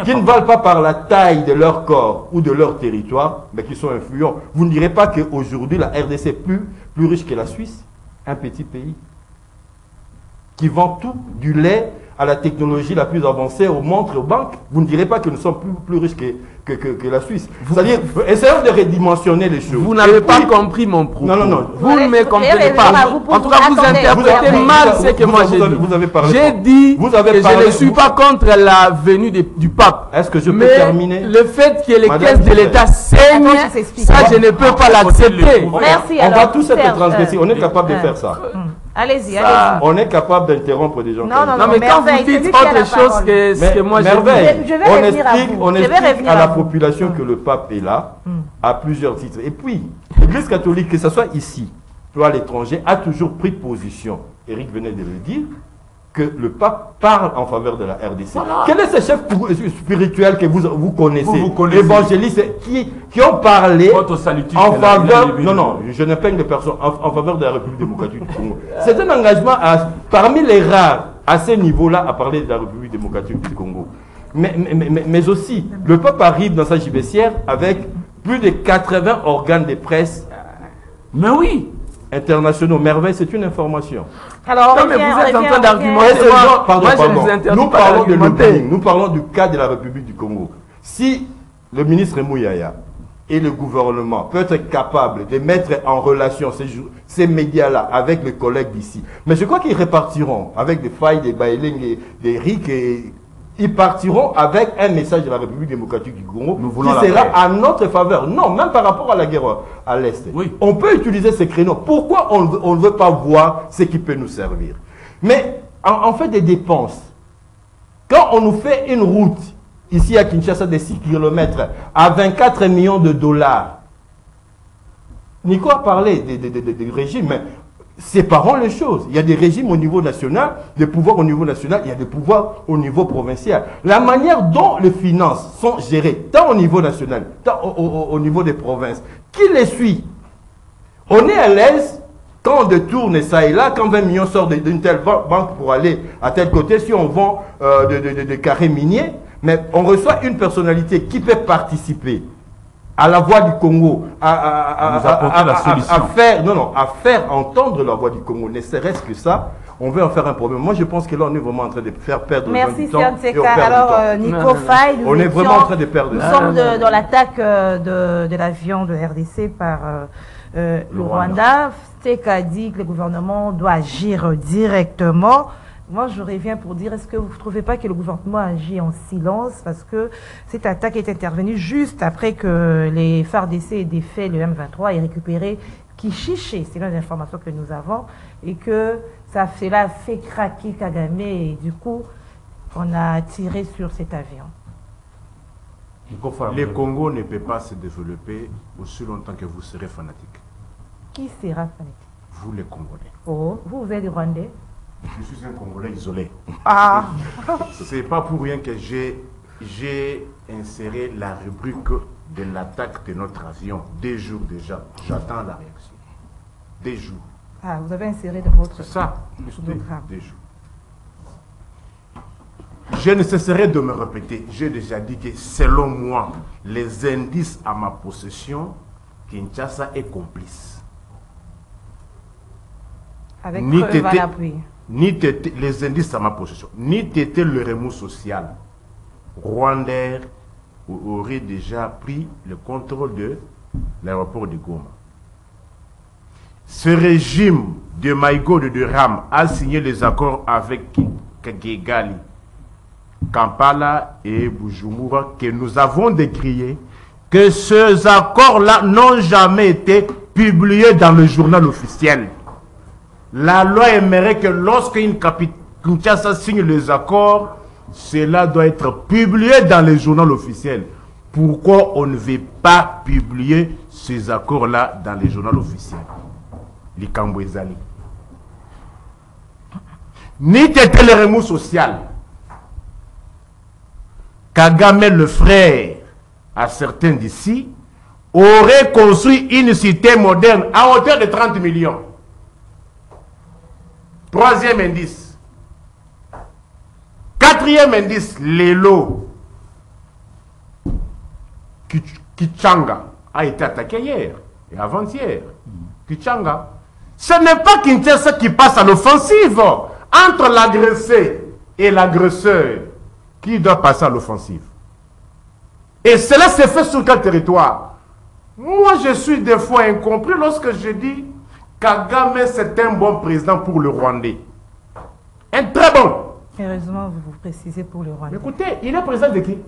qui ne valent pas par la taille de leur corps ou de leur territoire, mais qui sont influents. Vous ne direz pas qu'aujourd'hui, la RDC est plus riche que la Suisse, un petit pays, qui vend tout, du lait à la technologie la plus avancée, aux montres, aux banques. Vous ne direz pas que nous sommes plus riches que la Suisse. C'est-à-dire, essayons de redimensionner les choses. Vous n'avez pas compris mon propos. Non, non, non. Vous ne me comprenez pas. En tout cas, vous interprétez mal ce que moi j'ai dit. J'ai dit que je ne suis pas contre la venue du pape. Est-ce que je peux terminer? Le fait que les caisses de l'État saignent, ça, je ne peux pas l'accepter. Merci. On va tous être transgressifs. On est capable de faire ça. Allez-y, allez-y. On est capable d'interrompre des gens. Non, mais quand vous dites autre chose que ce que moi j'ai dit, on explique à la population que le pape est là, à plusieurs titres. Et puis, l'Église catholique, que ce soit ici ou à l'étranger, a toujours pris position. Eric venait de le dire, que le pape parle en faveur de la RDC. Voilà. Quel est ce chef spirituel que vous connaissez, évangélistes, qui ont parlé en faveur... Non, je ne peigne de personne, en faveur de la République démocratique du Congo. C'est un engagement parmi les rares à ce niveau-là à parler de la République démocratique du Congo. Mais aussi, le pape arrive dans sa gibecière avec plus de 80 organes de presse. Mais oui, internationaux. Merveille, c'est une information. Alors, non, mais vous êtes en train d'argumenter. Pardon. Nous parlons de lobbying. Nous parlons du cas de la République du Congo. Si le ministre Mouyaya et le gouvernement peuvent être capables de mettre en relation ces médias-là avec les collègues d'ici, mais je crois qu'ils répartiront avec des failles, des Baïling, des RIC ils partiront avec un message de la République démocratique du Congo qui sera à notre faveur. Non, même par rapport à la guerre à l'Est. Oui. On peut utiliser ces créneaux. Pourquoi on ne veut pas voir ce qui peut nous servir? Mais en fait des dépenses, quand on nous fait une route, ici à Kinshasa de 6 km, à 24 millions de dollars, Nico a parlé des régimes, mais séparons les choses. Il y a des régimes au niveau national, des pouvoirs au niveau national, il y a des pouvoirs au niveau provincial. La manière dont les finances sont gérées, tant au niveau national, tant au niveau des provinces, qui les suit? On est à l'aise quand on détourne ça et là, quand 20 millions sortent d'une telle banque pour aller à tel côté, si on vend des carrés miniers, mais on reçoit une personnalité qui peut participer à la voix du Congo, à faire entendre la voix du Congo, ne serait-ce que ça, on veut en faire un problème. Moi, je pense que là, on est vraiment en train de faire perdre du temps. Merci, alors, Nico Faye, on est vraiment en train de perdre. Nous sommes dans l'attaque de l'avion de RDC par le Rwanda. Seka dit que le gouvernement doit agir directement. Moi, je reviens pour dire, est-ce que vous ne trouvez pas que le gouvernement agit en silence? Parce que cette attaque est intervenue juste après que les FARDC aient défait le M23 et récupéré Kishiché, c'est l'une des informations que nous avons, et que cela a fait craquer Kagame, et du coup, on a tiré sur cet avion. Le Congo ne peut pas se développer aussi longtemps que vous serez fanatique. Qui sera fanatique? Vous, les Congolais. Oh, vous êtes Rwandais? Je suis un Congolais isolé. Ah. C'est pas pour rien que j'ai inséré la rubrique de l'attaque de notre avion. 2 jours déjà. J'attends la réaction. 2 jours. Ah, vous avez inséré de votre... C'est ça. 2 jours. Je ne cesserai de me répéter. J'ai déjà dit que selon moi, les indices à ma possession, Kinshasa est complice. Avec preuve à l'appui. Les indices à ma possession, ni t'étais le remous social, Rwandais aurait déjà pris le contrôle de l'aéroport de Goma. Ce régime de Maïgo de Ram a signé les accords avec Kigali, Kampala et Bujumbura que nous avons décriés, que ces accords-là n'ont jamais été publiés dans le journal officiel. La loi aimerait que lorsqu'une Kinshasa signe les accords, cela doit être publié dans le journal officiel. Pourquoi on ne veut pas publier ces accords-là dans le journal officiel? Likambo ezali. Ni t'étais le remous social. Kagame, le frère à certains d'ici, aurait construit une cité moderne à hauteur de 30 millions. Troisième indice. Quatrième indice, Lelo Kichanga a été attaqué hier et avant-hier. Kichanga. Ce n'est pas Kinshasa qui passe à l'offensive. Entre l'agressé et l'agresseur, qui doit passer à l'offensive? Et cela se fait sur quel territoire? Moi, je suis des fois incompris lorsque je dis Kagame, c'est un bon président pour le Rwandais. Un très bon. Heureusement, vous précisez pour le Rwandais. Écoutez, il est président de qui?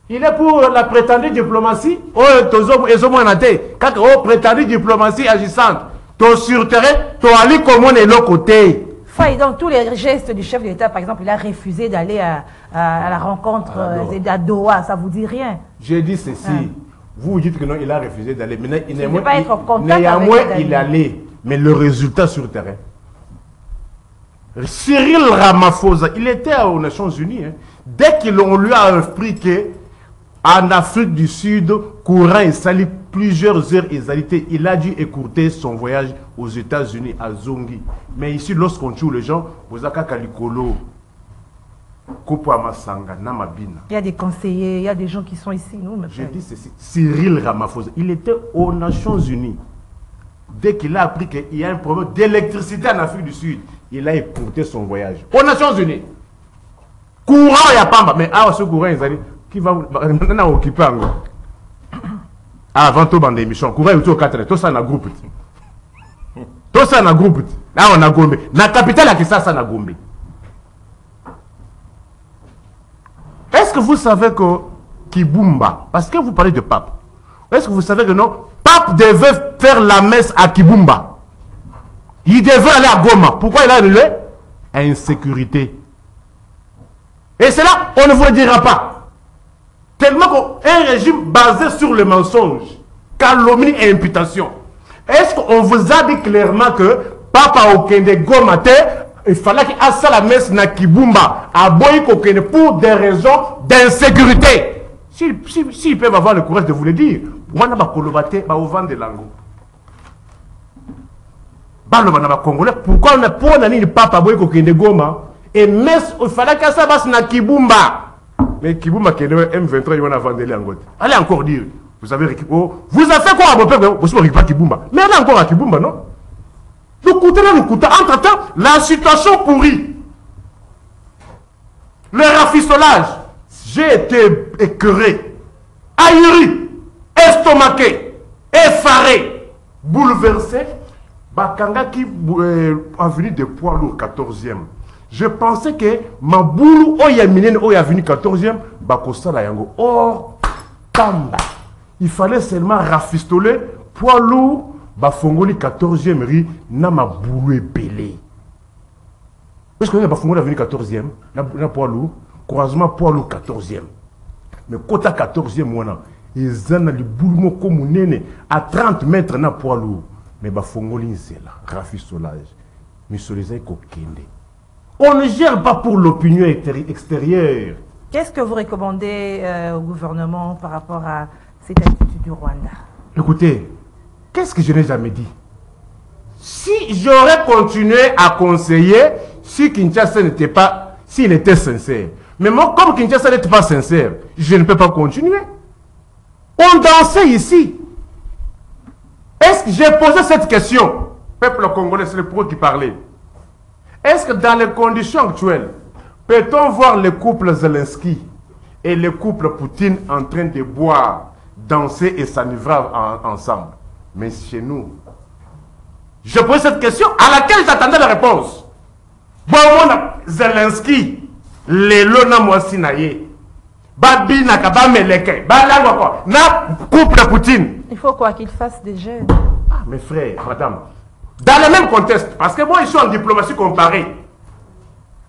Il est pour la prétendue diplomatie. Oh, prétendue diplomatie agissante. Ton sur terrain, ton ali comme on est l'autre côté. Faille, donc tous les gestes du chef de l'État, par exemple, il a refusé d'aller à la rencontre à Doha, ça vous dit rien? J'ai dit ceci. Vous dites que non, il a refusé d'aller. Maintenant, il ne peut pas être en contact il allait. Mais le résultat sur le terrain. Cyril Ramaphosa, il était aux Nations Unies. Hein. Dès qu'on lui a appris qu'en Afrique du Sud, courant et sali plusieurs heures exalité, il a dû écourter son voyage aux États-Unis à Zongi. Mais ici, lorsqu'on tue les gens, vous avez Kalikolo, il y a des conseillers, il y a des gens qui sont ici. J'ai dit ceci. Cyril Ramaphosa, il était aux Nations Unies. Dès qu'il a appris qu'il y a un problème d'électricité en Afrique du Sud, il a écourté son voyage. Aux Nations Unies. Courant, il n'y a pas. Mais ce courant, qui va maintenant occuper encore. Avant tout, dans l'émission, courant est au 4 tout ça dans le groupe. Tout ça dans le groupe. Là, on a Gombe. Dans la capitale, il y a ça dans Gombe. Est-ce que vous savez que Kibumba, parce que vous parlez de pape, est-ce que vous savez que non, pape devait faire la messe à Kibumba? Il devait aller à Goma. Pourquoi il a annulé? Insécurité. Et c'est là, on ne vous le dira pas. Tellement qu'un régime basé sur le mensonge, calomnie et imputation. Est-ce qu'on vous a dit clairement que Papa Okende Goma, il fallait qu'il fasse la messe na Kibumba à Boy Kokene pour des raisons d'insécurité? S'ils peuvent avoir le courage de vous le dire, on a kolobate au vent de lango. Pourquoi on a pour le Papa Boy Kokene Goma et messe il fallait qu'il ça passe na Kibumba? Mais Kibumba qui est M23 il va vendre les angotes. Allez encore dire, vous avez récupéré, vous avez fait quoi à mon peuple? Vous avez récupéré Kibumba. Mais allez encore à Kibumba, non? Nous coûtons. Entre-temps, la situation pourrie. Le rafistolage. J'ai été écœuré, ahuri, estomaqué, effaré, bouleversé. Bakanga qui a venu de poids lourd 14e. Je pensais que ma boulou oyaminen oyavenu 14e, bakosala yango. Or, tamba. Il fallait seulement rafistoler poids lourd. Bafongoli 14e riz na ma boulou belé. Est-ce que Bafongoli a venu 14e na poids lourd, croisement poids lourd 14e. Mais quota 14e mona, ils ont le boulou comme nene à 30 mètres na poids lourd. Mais Bafongoli c'est là, rafistolage. Mais sur les kokende. On ne gère pas pour l'opinion extérieure. Qu'est-ce que vous recommandez au gouvernement par rapport à cette attitude du Rwanda? Écoutez, qu'est-ce que je n'ai jamais dit? Si j'aurais continué à conseiller, si Kinshasa n'était pas, s'il était sincère. Mais moi, comme Kinshasa n'était pas sincère, je ne peux pas continuer. On dansait ici. Est-ce que j'ai posé cette question? Peuple congolais, c'est le pro qui parlait. Est-ce que dans les conditions actuelles, peut-on voir le couple Zelensky et le couple Poutine en train de boire, danser et s'enivrer ensemble? Mais chez nous, je pose cette question à laquelle j'attendais la réponse. Bon, Zelensky, les lona moisinaye, babina kabameleke, balangwa quoi, na couple Poutine. Il faut quoi qu'il fasse des jeunes. Ah, mes frères, madame, dans le même contexte, parce que moi, je suis en diplomatie comparée.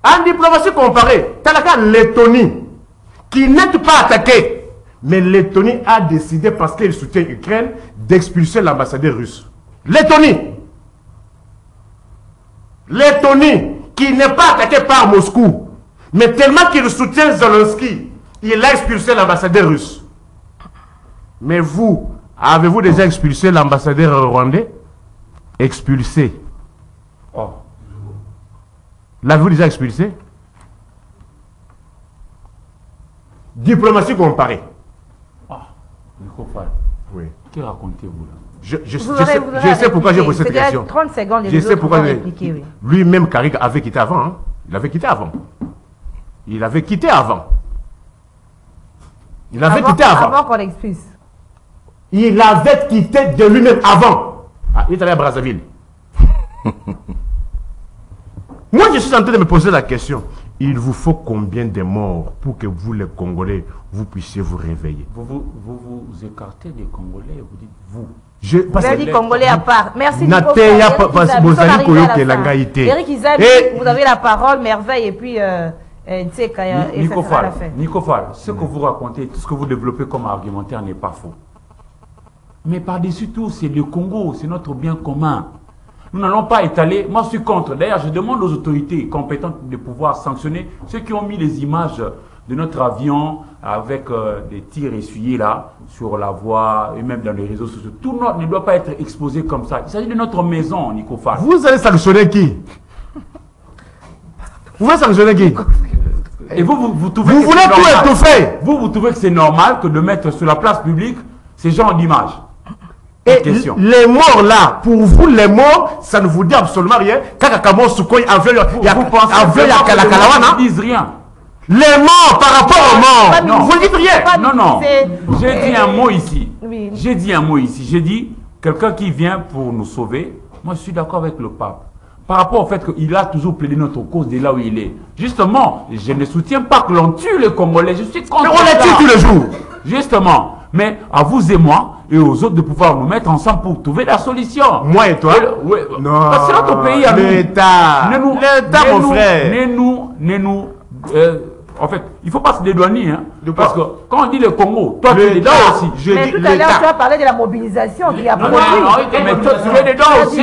En diplomatie comparée, t'as la cas Lettonie, qui n'est pas attaquée. Mais Lettonie a décidé, parce qu'il soutient l'Ukraine, d'expulser l'ambassadeur russe. Lettonie, qui n'est pas attaquée par Moscou, mais tellement qu'il soutient Zelensky, il a expulsé l'ambassadeur russe. Mais vous, avez-vous déjà expulsé l'ambassadeur rwandais? Expulsé. Oh. L'avez-vous déjà expulsé? Diplomatie comparée. Oui. Que racontez-vous là? Je sais pourquoi j'ai posé cette question. 30 secondes, je sais pourquoi. Lui-même, Karik avait quitté avant. Hein? Il avait quitté avant. Il avait quitté avant. Il avait quitté avant. Avant qu'on l'expulse. Il avait quitté de lui-même avant. Ah, il est allé à Brazzaville. Moi, je suis en train de me poser la question. Il vous faut combien de morts pour que vous, les Congolais, vous puissiez vous réveiller? Vous écartez des Congolais, vous dites vous. Vous avez dit Congolais à part. Merci beaucoup. Eric Izabi, vous avez la parole, merveille, et puis Nicofal, ce que vous racontez, tout ce que vous développez comme argumentaire n'est pas faux. Mais par-dessus tout, c'est le Congo, c'est notre bien commun. Nous n'allons pas étaler, moi je suis contre. D'ailleurs, je demande aux autorités compétentes de pouvoir sanctionner ceux qui ont mis les images de notre avion avec des tirs essuyés là, sur la voie et même dans les réseaux sociaux. Tout ne doit pas être exposé comme ça. Il s'agit de notre maison, Nicofal. Vous allez sanctionner qui? Vous allez sanctionner qui? Et vous trouvez vous voulez tout étouffer? Vous trouvez que c'est normal que de mettre sur la place publique ces genres d'images? Et les morts là, pour vous les morts, ça ne vous dit absolument rien. Kakakamo Sukoy avait la Kalawana. Ils disent rien. Les morts par rapport aux morts. Non. Vous ne dites rien. Non. J'ai dit un mot ici. Oui. J'ai dit un mot ici. J'ai dit quelqu'un qui vient pour nous sauver. Moi, je suis d'accord avec le pape. par rapport au fait qu'il a toujours plaidé notre cause de là où il est. Justement, je ne soutiens pas que l'on tue les Congolais. Je suis contre. Mais on les tue tous les jours. Justement. Mais à vous et moi et aux autres de pouvoir nous mettre ensemble pour trouver la solution. Moi et toi? Non. C'est notre pays à nous. L'État. L'État, mon frère. En fait, il ne faut pas se dédouaner, hein, parce que quand on dit le Congo, toi tu es dedans aussi. Mais tout à l'heure, tu as parlé de la mobilisation qui a produit. Mais toi, tu es dedans aussi.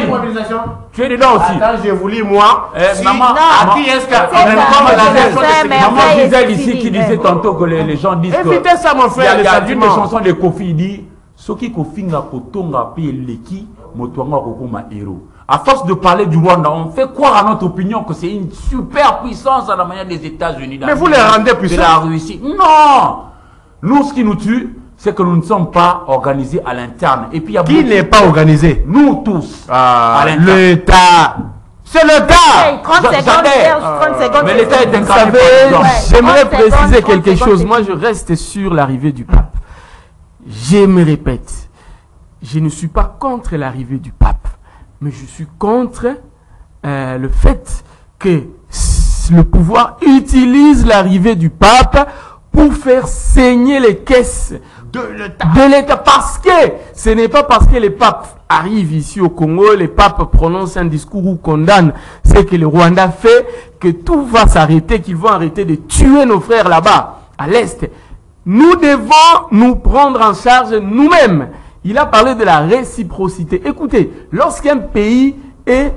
Tu es dedans aussi. Attends, je vous lis moi. Maman, à qui est-ce que Maman Gisèle ici qui disait tantôt que les gens disent que... Évitez ça, mon frère. Il y a une des chansons de Kofi, il dit « Soki Kofi nga kotonga pe leki, motuanga kokoma héros ». À force de parler du Rwanda, on fait croire à notre opinion que c'est une super puissance à la manière des États-Unis. Mais vous les rendez puissants. De la Russie. Non! Nous, ce qui nous tue, c'est que nous ne sommes pas organisés à l'interne. Et puis, il y a qui n'est pas organisé? Nous tous. L'État. C'est l'État. 30 secondes. Mais l'État est incarné. J'aimerais préciser quelque chose. Moi, je reste sur l'arrivée du pape. Je me répète, je ne suis pas contre l'arrivée du pape. Mais je suis contre le fait que le pouvoir utilise l'arrivée du pape pour faire saigner les caisses de l'État. Parce que ce n'est pas parce que les papes arrivent ici au Congo, les papes prononcent un discours ou condamnent ce que le Rwanda fait, que tout va s'arrêter, qu'ils vont arrêter de tuer nos frères là-bas, à l'Est. Nous devons nous prendre en charge nous-mêmes. Il a parlé de la réciprocité. Écoutez, lorsqu'un pays est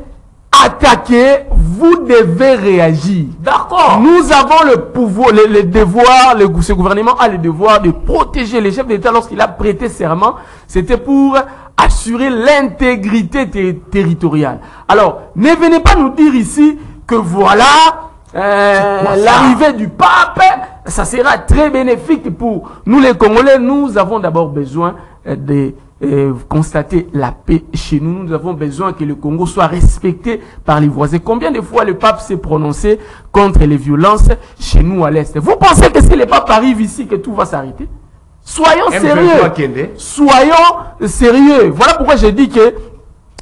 attaqué, vous devez réagir. D'accord. Nous avons le pouvoir, le devoir, ce gouvernement a le devoir de protéger les chefs d'État lorsqu'il a prêté serment. C'était pour assurer l'intégrité territoriale. Alors, ne venez pas nous dire ici que voilà, l'arrivée du pape, ça sera très bénéfique pour nous les Congolais. Nous avons d'abord besoin de constater la paix chez nous. Nous avons besoin que le Congo soit respecté par les voisins. Combien de fois le pape s'est prononcé contre les violences chez nous à l'Est? Vous pensez que si le pape arrive ici, que tout va s'arrêter? Soyons sérieux. Soyons sérieux. Voilà pourquoi je dis que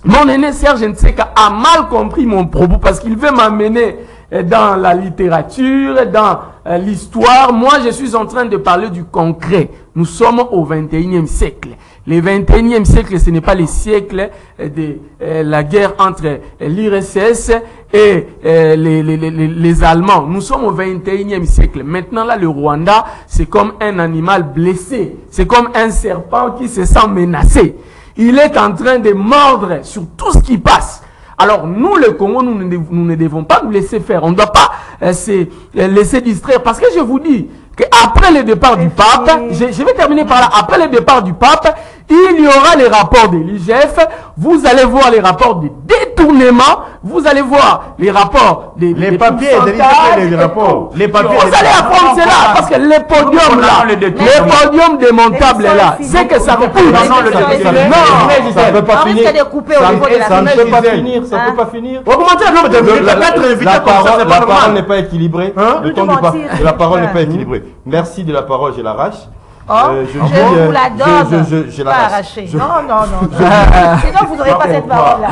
mon aîné Serge Nseka a mal compris mon propos parce qu'il veut m'amener dans la littérature, dans l'histoire. Moi, je suis en train de parler du concret. Nous sommes au 21e siècle. Le 21e siècle, ce n'est pas le siècle de la guerre entre l'URSS et les Allemands. Nous sommes au 21e siècle. Maintenant, là, le Rwanda, c'est comme un animal blessé. C'est comme un serpent qui se sent menacé. Il est en train de mordre sur tout ce qui passe. Alors, nous, le Congo, nous ne devons pas nous laisser faire. On ne doit pas se laisser distraire. Parce que je vous dis qu'après le départ du pape, je vais terminer par là, après le départ du pape, il y aura les rapports de l'IGF, vous allez voir les rapports de détournement, vous allez voir les rapports les papiers, les rapports. Les papiers, vous allez apprendre cela, parce que les podiums là, les podiums démontables là, c'est que ça repousse. Non, ça ne peut pas finir. Ça ne peut pas finir, ça ne peut pas finir. Augmenter le nombre d'invités, la parole n'est pas équilibrée. Le temps de la parole n'est pas équilibré. Merci de la parole, je l'arrache. Je vous la donne. Je la arracher. Non. Sinon, vous n'aurez pas cette parole-là.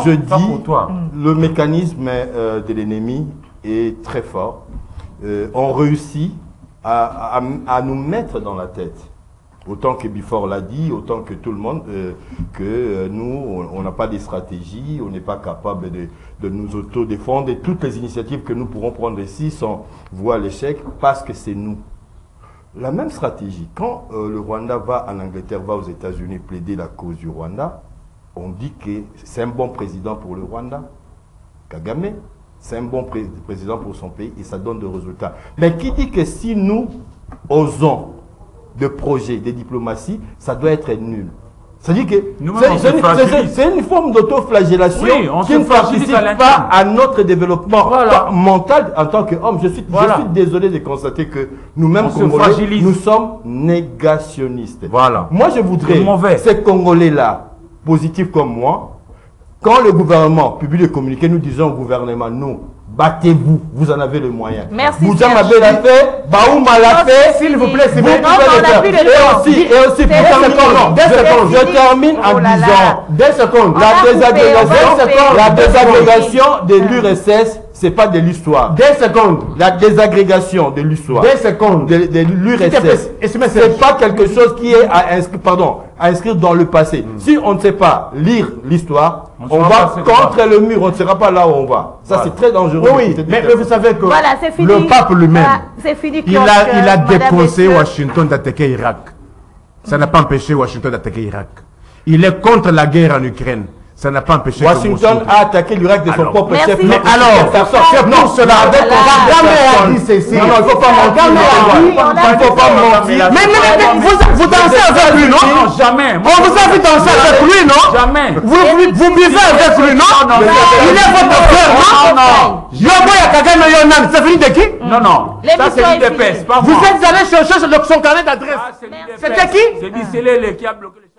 Je dis, le mécanisme de l'ennemi est très fort. On réussit à nous mettre dans la tête. Autant que Bifor l'a dit, autant que tout le monde, que nous, on n'a pas de stratégie, on n'est pas capable de nous autodéfendre. Et toutes les initiatives que nous pourrons prendre ici sont vouées à l'échec parce que c'est nous. La même stratégie, quand le Rwanda va en Angleterre, va aux États-Unis plaider la cause du Rwanda, on dit que c'est un bon président pour le Rwanda. Kagame, c'est un bon président pour son pays et ça donne des résultats. Mais qui dit que si nous osons de projets, de diplomatie, ça doit être nul. C'est-à-dire que c'est une forme d'autoflagellation qui ne participe pas à notre développement mental en tant qu'homme. Je suis désolé de constater que nous-mêmes, Congolais, nous sommes négationnistes. Voilà. Moi, je voudrais, ces Congolais-là, positifs comme moi, quand le gouvernement publie le communiqué, nous disons au gouvernement, nous, battez-vous, vous en avez le moyen. Merci. Vous en avez l'a fait, Baouma l'a fait, s'il vous plaît, c'est vous pouvez le faire. Et aussi, je termine en disant, 2 secondes, la désagrégation de l'URSS, c'est pas de l'histoire. 2 secondes. La désagrégation de l'histoire. 2 secondes. De l'URSS. C'est pas quelque chose qui est à inscrire dans le passé. Si on ne sait pas lire l'histoire, on va contre le mur, on ne sera pas là où on va. Ça, c'est très dangereux. Oui, mais vous savez que voilà, le pape lui-même, il a déconseillé Washington d'attaquer l'Irak. Ça n'a pas empêché Washington d'attaquer l'Irak. Il est contre la guerre en Ukraine. Ça n'a pas empêché Washington a attaqué l'Irak de son propre chef. Mais alors, c'est pour cela. Jamais dit ceci. Non, il ne faut pas mentir. Il ne faut pas mentir. Mais vous dansez avec lui, non? Jamais. On vous a vu danser avec lui, non? Jamais. Vous vivez avec lui, non? Il est votre frère, non? Yoboya Kagame Yonan, c'est fini de qui? Non. Ça, c'est l'UDPS, pas moi. Vous êtes allé chercher son carnet d'adresse. C'était qui? C'est Bissélé qui a bloqué le